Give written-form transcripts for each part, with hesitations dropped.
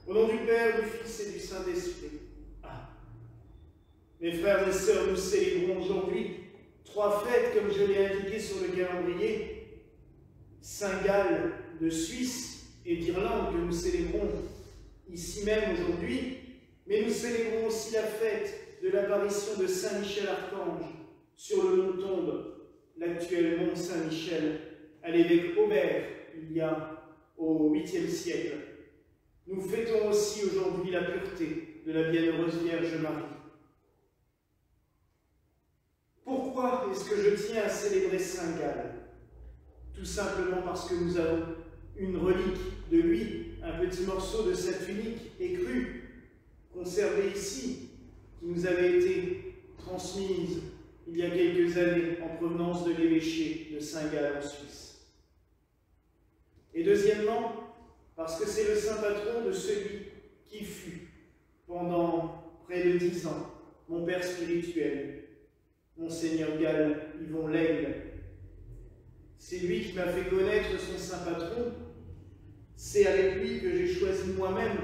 Au nom du Père, du Fils et du Saint-Esprit. Amen. Mes frères et sœurs, nous célébrons aujourd'hui 3 fêtes, comme je l'ai indiqué sur le calendrier. Saint-Gall de Suisse et d'Irlande, que nous célébrons ici même aujourd'hui, mais nous célébrons aussi la fête de l'apparition de Saint Michel Archange sur le mont Tombe, l'actuel mont Saint-Michel, à l'évêque Aubert, il y a au 8e siècle. Nous fêtons aussi aujourd'hui la pureté de la bienheureuse Vierge Marie. Pourquoi est-ce que je tiens à célébrer Saint Gall? Tout simplement parce que nous avons une relique de lui, un petit morceau de sa tunique écrue, conservé ici, qui nous avait été transmise il y a quelques années en provenance de l'évêché de Saint-Gall en Suisse. Et deuxièmement, parce que c'est le saint patron de celui qui fut, pendant près de 10 ans, mon père spirituel, Monseigneur Gall Yvon Laigle. C'est lui qui m'a fait connaître son saint patron. C'est avec lui que j'ai choisi moi-même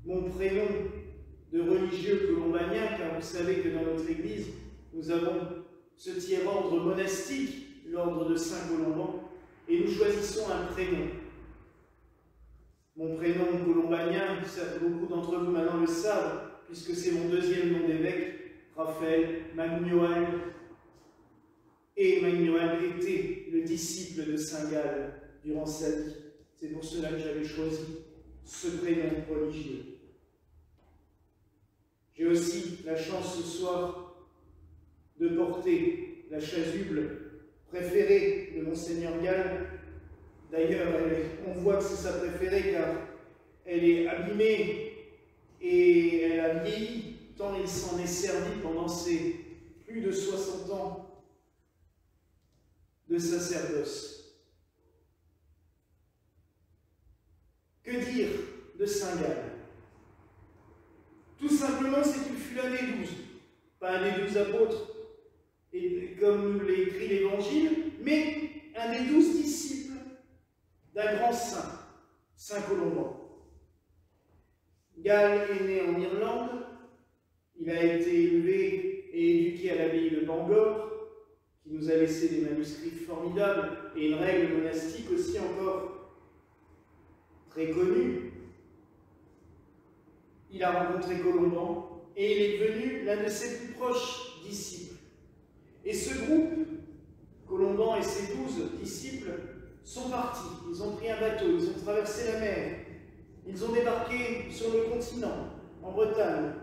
mon prénom de religieux colombanien, car vous savez que dans notre Église, nous avons ce tiers ordre monastique, l'ordre de Saint-Colomban, et nous choisissons un prénom. Mon prénom colombanien, beaucoup d'entre vous maintenant le savent, puisque c'est mon 2e nom d'évêque, Raphaël Magnoal. Et Magnoal était le disciple de Saint Gall durant sa vie. C'est pour cela que j'avais choisi ce prénom religieux. J'ai aussi la chance ce soir de porter la chasuble préférée de Monseigneur Gall. D'ailleurs, on voit que c'est sa préférée car elle est abîmée et elle a vieilli, tant il s'en est servi pendant ses plus de 60 ans de sacerdoce. Que dire de Saint Gall? Tout simplement, c'est qu'il fut l'un des 12, pas un des 12 apôtres, et comme nous l'écrit l'Évangile, mais un des 12 disciples d'un grand saint, Saint Colomban. Gall est né en Irlande, il a été élevé et éduqué à l'abbaye de Bangor, qui nous a laissé des manuscrits formidables et une règle monastique aussi encore très connue. Il a rencontré Colomban et il est devenu l'un de ses plus proches disciples. Et ce groupe, Colomban et ses 12 disciples, sont partis. Ils ont pris un bateau, ils ont traversé la mer, ils ont débarqué sur le continent, en Bretagne,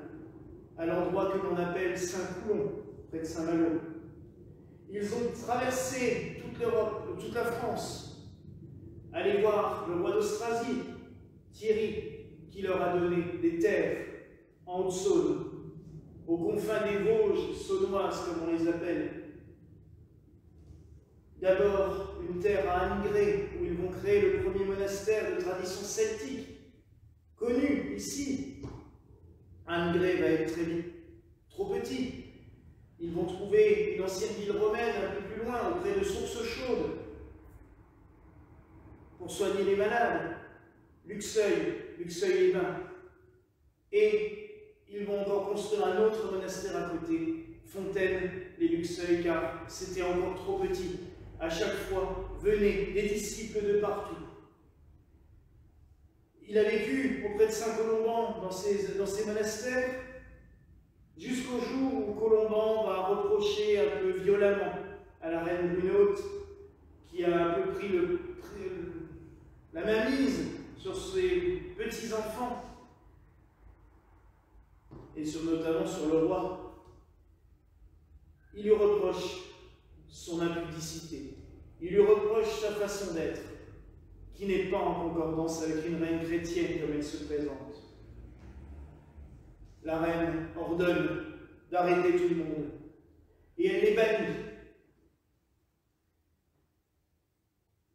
à l'endroit que l'on appelle Saint-Coulon, près de Saint-Malo. Ils ont traversé toute l'Europe, toute la France, aller voir le roi d'Austrasie, Thierry, qui leur a donné des terres en Haute-Saône, aux confins des Vosges saunoises, comme on les appelle. D'abord, une terre à Annegré, où ils vont créer le premier monastère de tradition celtique, connu ici. Annegré va être très vite trop petit. Ils vont trouver une ancienne ville romaine un peu plus loin, auprès de sources chaudes, pour soigner les malades. Luxeuil-les-Bains. Et ils vont encore construire un autre monastère à côté, Fontaine-les-Luxeuil, car c'était encore trop petit. À chaque fois, venaient des disciples de partout. Il a vécu auprès de Saint-Colomban dans ces monastères, jusqu'au jour où Colomban va reprocher un peu violemment à la reine Brunehaute, qui a un peu pris la mainmise sur ses petits-enfants, et notamment sur le roi. Il lui reproche son impudicité, il lui reproche sa façon d'être, qui n'est pas en concordance avec une reine chrétienne comme elle se présente. La reine ordonne d'arrêter tout le monde, et elle les bannit.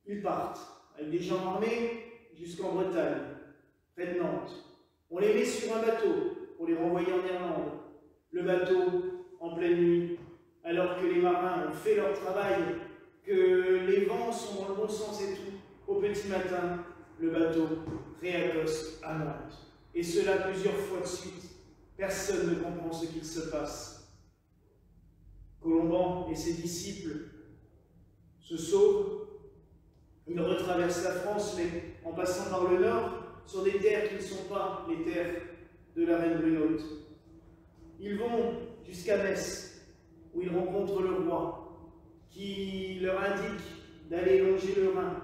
Ils partent avec des gens armés jusqu'en Bretagne, près de Nantes. On les met sur un bateau pour les renvoyer en Irlande. Le bateau en pleine nuit, alors que les marins ont fait leur travail, que les vents sont dans le bon sens et tout. Au petit matin, le bateau réaccoste à Nantes. et cela plusieurs fois de suite. Personne ne comprend ce qu'il se passe. Colomban et ses disciples se sauvent. Ils retraversent la France, mais en passant par le nord, sur des terres qui ne sont pas les terres de la reine Brunehaute. Ils vont jusqu'à Metz, où ils rencontrent le roi, qui leur indique d'aller longer le Rhin.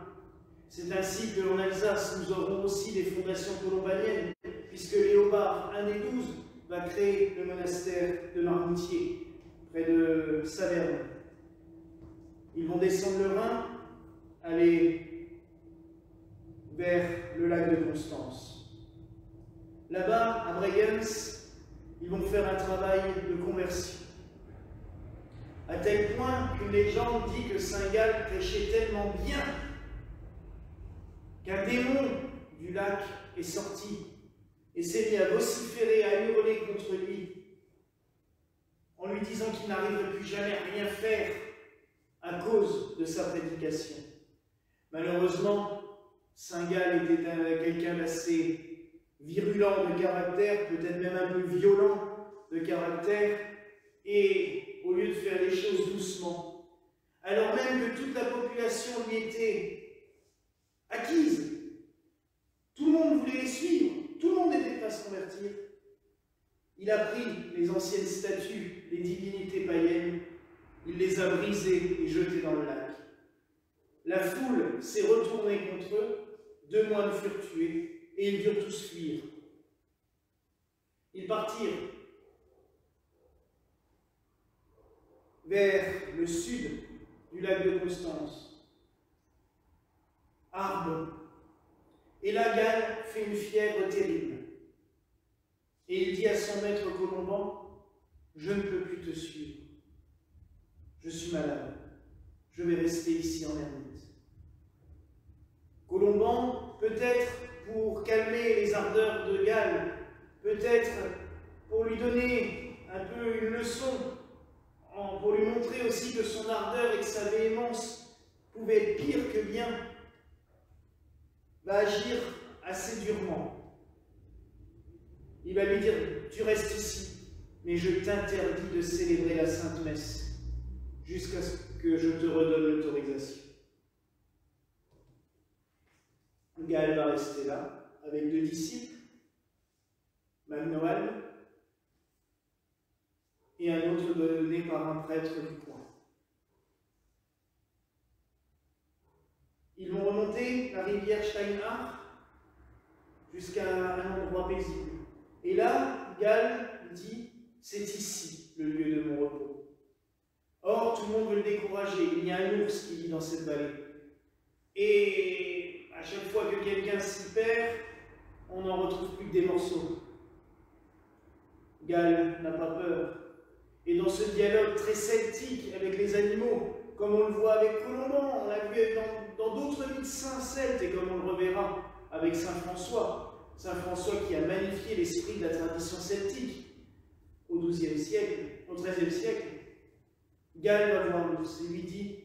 C'est ainsi que en Alsace, nous aurons aussi des fondations colombaniennes, puisque Léobard, un des 12, va créer le monastère de Marmoutier, près de Saverne. Ils vont descendre le Rhin, aller vers le lac de Constance. Là-bas, à Bregenz, ils vont faire un travail de conversion. À tel point qu'une légende dit que Saint Gall prêchait tellement bien qu'un démon du lac est sorti et s'est mis à vociférer, à hurler contre lui, en lui disant qu'il n'arriverait plus jamais à rien faire à cause de sa prédication. Malheureusement, Saint Gall était quelqu'un d'assez virulent de caractère, peut-être même un peu violent de caractère, et au lieu de faire les choses doucement, alors même que toute la population lui était acquise, tout le monde voulait les suivre, tout le monde était prêt à se convertir, il a pris les anciennes statues, les divinités païennes, il les a brisées et jetées dans le lac. La foule s'est retournée contre eux, 2 moines furent tués, et ils durent tous fuir. Ils partirent vers le sud du lac de Constance, Arbon. Et là, Gall fait une fièvre terrible. Et il dit à son maître Colomban, « Je ne peux plus te suivre. Je suis malade. Je vais rester ici en ermite. » Colomban, peut-être pour calmer les ardeurs de Gall, peut-être pour lui donner un peu une leçon, pour lui montrer aussi que son ardeur et que sa véhémence pouvaient être pire que bien, va agir assez durement. Il va lui dire, tu restes ici, mais je t'interdis de célébrer la Sainte Messe jusqu'à ce que je te redonne l'autorisation. Gall va rester là, avec 2 disciples, Magnoal, et un autre donné par un prêtre du coin. Ils vont remonter la rivière Steinach jusqu'à un endroit paisible. Et là, Gall dit, c'est ici le lieu de mon repos. Or, tout le monde veut le décourager. Il y a un ours qui vit dans cette vallée. Et à chaque fois que quelqu'un s'y perd, on n'en retrouve plus que des morceaux. Gall n'a pas peur. Et dans ce dialogue très celtique avec les animaux, comme on le voit avec Colomban, on l'a vu dans d'autres mythes saints celtes, et comme on le reverra avec Saint François qui a magnifié l'esprit de la tradition celtique au XIIe siècle, au XIIIe siècle, Gall va voir l'ours et lui dit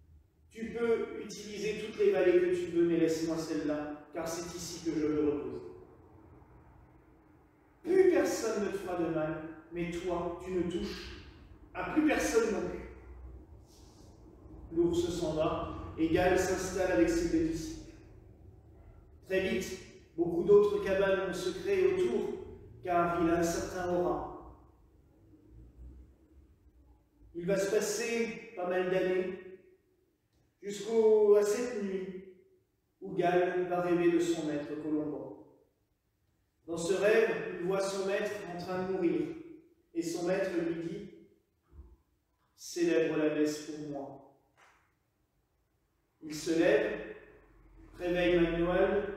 « Tu peux utiliser toutes les vallées que tu veux, mais laisse-moi celle-là, car c'est ici que je me repose. Plus personne ne te fera de mal, mais toi, tu ne touches à plus personne non plus. » L'ours s'en va, et Gall s'installe avec ses 2 disciples. Très vite, beaucoup d'autres cabanes vont se créer autour, car il a un certain aura. Il va se passer pas mal d'années, jusqu'à cette nuit, où Gall va rêver de son maître Colomban. Dans ce rêve, il voit son maître en train de mourir, et son maître lui dit « Célèbre la messe pour moi. » Il se lève, réveille Magnoal,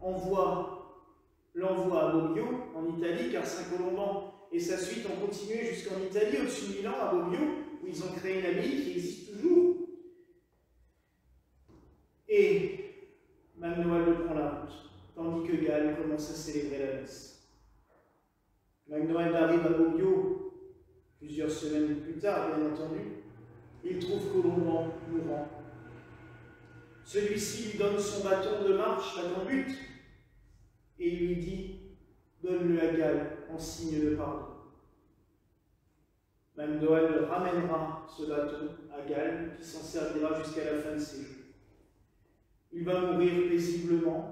l'envoie à Bobbio, en Italie, car Saint-Colomban et sa suite ont continué jusqu'en Italie, au-dessus de Milan, à Bobbio, où ils ont créé une abbaye qui existe toujours. Et Magnoal le prend la route, tandis que Gall commence à célébrer la messe. Magnoal arrive à Bobbio, plusieurs semaines plus tard, bien entendu. Il trouve Colomban mourant. Celui-ci lui donne son bâton de marche, la conduite, et il lui dit donne-le à Gall en signe de pardon. Macdonald ramènera ce bâton à Gall, qui s'en servira jusqu'à la fin de ses jours. Il va mourir paisiblement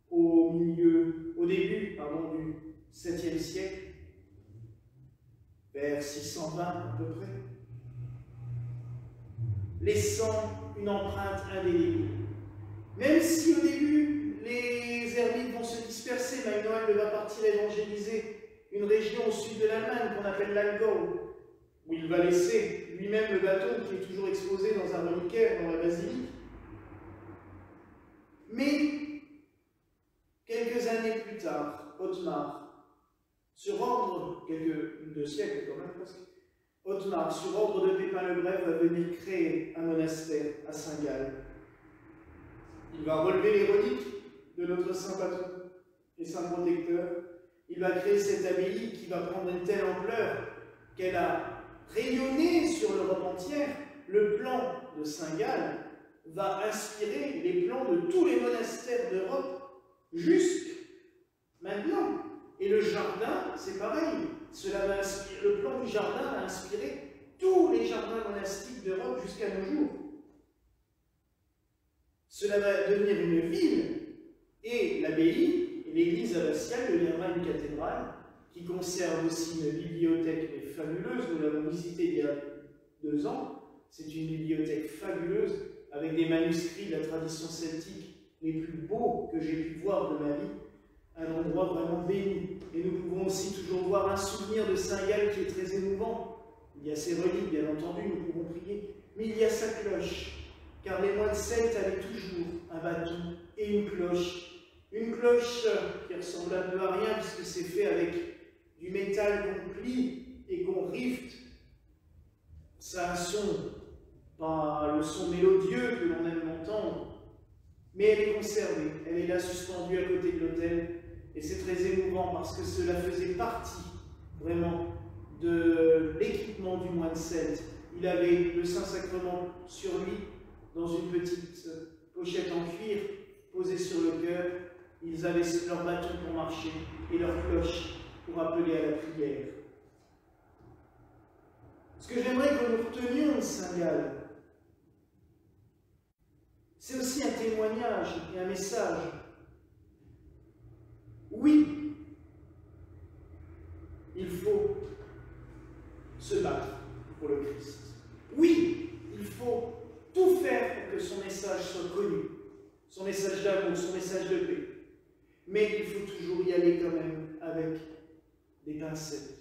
au début du 7e siècle, vers 620 à peu près, laissant une empreinte indélébile. Même si au début, les ermites vont se disperser, Macdonald va partir évangéliser une région au sud de l'Allemagne qu'on appelle l'Allgäu, où il va laisser lui-même le bâton qui est toujours exposé dans un reliquaire dans la basilique. Mais, quelques années plus tard, Otmar, sur ordre, deux siècles quand même presque, Otmar, sur ordre de Pépin le Bref, va venir créer un monastère à Saint-Gall. Il va relever les reliques de notre saint patron et saint protecteur. Il va créer cette abbaye qui va prendre une telle ampleur qu'elle a rayonné sur l'Europe entière. Le plan de Saint-Gall va inspirer les plans de tous les monastères d'Europe jusque maintenant. Et le jardin, c'est pareil. Le plan du jardin va inspirer tous les jardins monastiques d'Europe jusqu'à nos jours. Cela va devenir une ville, et l'abbaye, l'église abbatiale deviendra une cathédrale qui conserve aussi une bibliothèque fabuleuse. Nous l'avons visitée il y a 2 ans. C'est une bibliothèque fabuleuse avec des manuscrits de la tradition celtique les plus beaux que j'ai pu voir de ma vie. Un endroit vraiment béni. Et nous pouvons aussi toujours voir un souvenir de Saint-Gall qui est très émouvant. Il y a ses reliques, bien entendu, nous pouvons prier. Mais il y a sa cloche, car les moines celtes avaient toujours un bâton et une cloche. Une cloche qui ressemble un peu à rien puisque c'est fait avec du métal qu'on plie et qu'on rift. Ça a un son, pas le son mélodieux que l'on aime entendre, mais elle est conservée, elle est là suspendue à côté de l'autel, et c'est très émouvant parce que cela faisait partie vraiment de l'équipement du moine celte. Il avait le Saint-Sacrement sur lui, dans une petite pochette en cuir posée sur le cœur. Ils avaient leur bâton pour marcher et leur cloche pour appeler à la prière. Ce que j'aimerais que nous retenions de Saint-Gall, c'est aussi un témoignage et un message. Oui, il faut se battre pour le Christ. Oui, il faut tout faire pour que son message soit connu, son message d'amour, son message de paix. Mais il faut toujours y aller quand même avec des pincettes.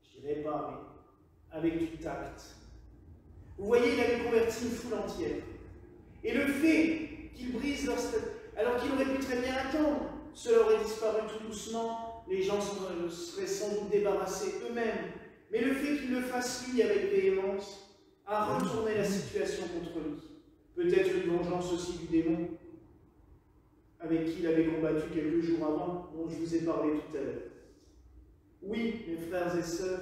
Je dirais pas, mais avec du tact. Vous voyez, il avait converti une foule entière. Et le fait qu'il brise leur statut, alors qu'il aurait pu très bien attendre, cela aurait disparu tout doucement, les gens seraient sans doute débarrassés eux-mêmes. Mais le fait qu'il le fasse lui avec véhémence a retourné la situation contre lui. Peut-être une vengeance aussi du démon avec qui il avait combattu quelques jours avant, dont je vous ai parlé tout à l'heure. Oui, mes frères et sœurs,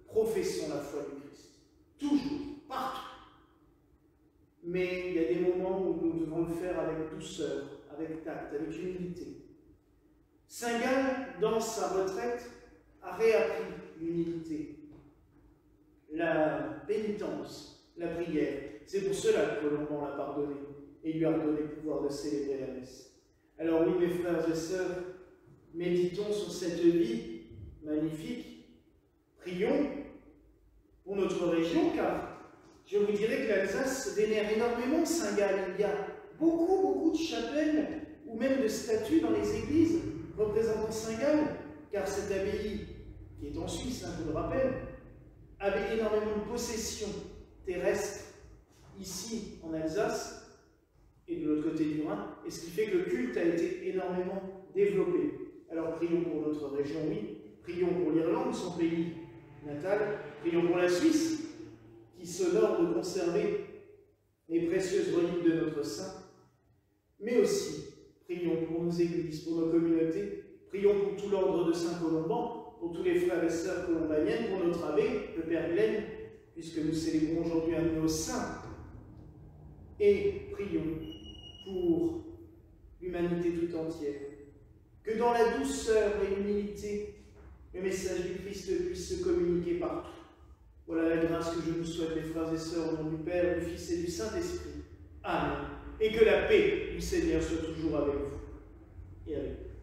professons la foi du Christ. Toujours, partout. Mais il y a des moments où nous devons le faire avec douceur, avec tact, avec humilité. Saint-Gall, dans sa retraite, a réappris l'humilité, la pénitence, la prière. C'est pour cela que Colomban l'a pardonné et lui a redonné le pouvoir de célébrer la messe. Alors oui, mes frères et sœurs, méditons sur cette vie magnifique. Prions pour notre région, car je vous dirais que l'Alsace vénère énormément Saint-Gall. Il y a beaucoup de chapelles ou même de statues dans les églises représentant Saint-Gall, car cette abbaye, qui est en Suisse, je vous le rappelle, avait énormément de possessions terrestres ici en Alsace et de l'autre côté du Rhin, et ce qui fait que le culte a été énormément développé. Alors prions pour notre région, oui, prions pour l'Irlande, son pays natal, prions pour la Suisse, qui s'honore de conserver les précieuses reliques de notre saint, mais aussi prions pour nos églises, pour nos communautés, prions pour tout l'ordre de Saint-Colomban, pour tous les frères et sœurs colombaniennes, pour notre abbé, le Père Glenn, puisque nous célébrons aujourd'hui un de nos saints, et prions pour l'humanité tout entière. que dans la douceur et l'humilité, le message du Christ puisse se communiquer partout. Voilà la grâce que je vous souhaite, mes frères et sœurs, au nom du Père, du Fils et du Saint-Esprit. Amen. Et que la paix du Seigneur soit toujours avec vous et avec vous.